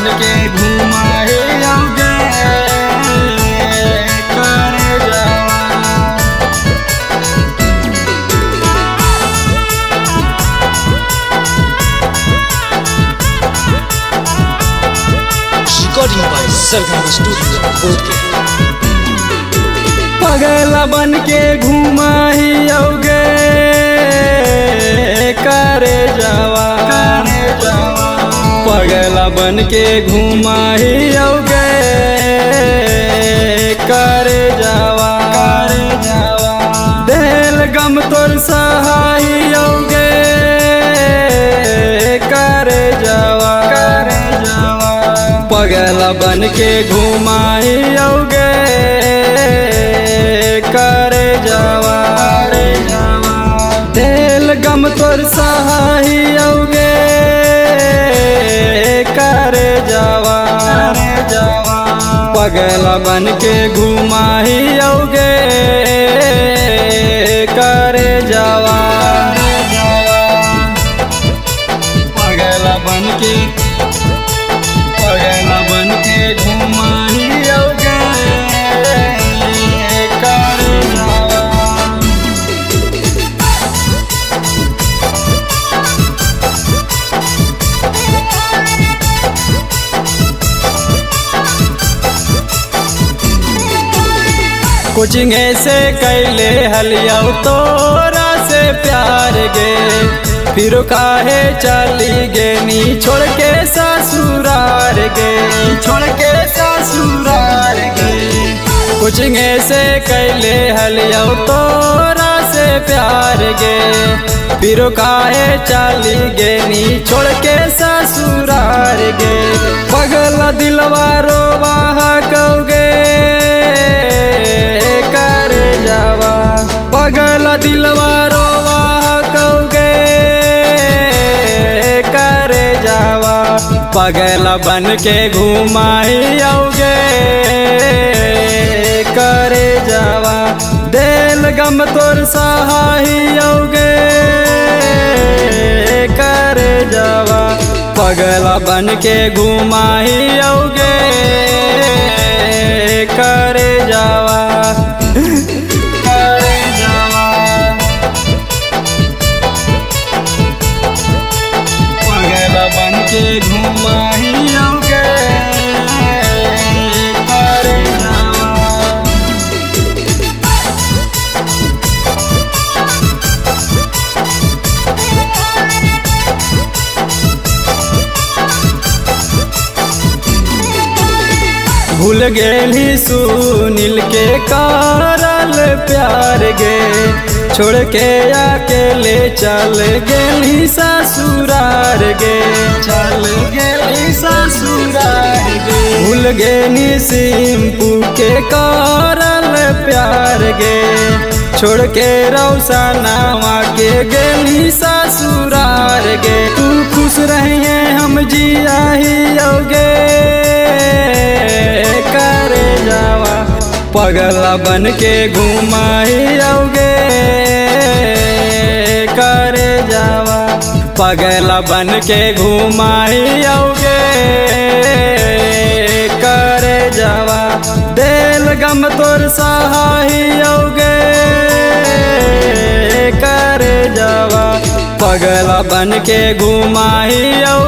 बन के घुमाए आओगे करे जावा। Recording by Sargama Studio, Bodhgaya। पगला बन के घुमाई आओगे करे जावा। पगला बन के घुमाई आओगे करे जावा। दिल गम तोर सहाई आओगे करे जावा। पगला बन के घुमाई आओगे करे जावा। दिल गम तोर सहाई आओगे करे जावा। पगला बन के घुमाई आओगे करे जावा। पगला बन के घुमाई आओगे करे जावा। कोचिंग से कैले हलिया तोरा से प्यार गे, फिर काहे चली गे नी छोड़ के ससुरार गे। कोचिंग से कैले हलिया तोरा से प्यार गे, फिर काहे चली गे नी छोड़ के ससुरार गे। पगला दिलवा रोवा कहोगे करे जावा। पगला दिलवा रोवा कहोगे करे जावा। पगला बन के घुमाई आओगे करे जावा। दिल गम तोर सहाई आओगे करे जावा। पगला बन के घुमाई आओगे करे जावा। करे जावा। पगला बन के घुमाई आओगे करे जावा। भूल गेली सुनील के कारल प्यार गे, छोड़ के अकेले चल गेली ससुरार गे। भूल गेली सिंपू के कारल प्यार गे, छोड़ के रौशनावा के गेली ससुरार गे। तू खुश रहिए हम जिया ही आओगे करे जावा। पगला बन के घुमाई आओगे करे जावा। पगला बन के घुमाई आओगे करे जावा। दिल गम तोर सहाई आओगे करे जावा। पगला बन के घुमाई आओगे।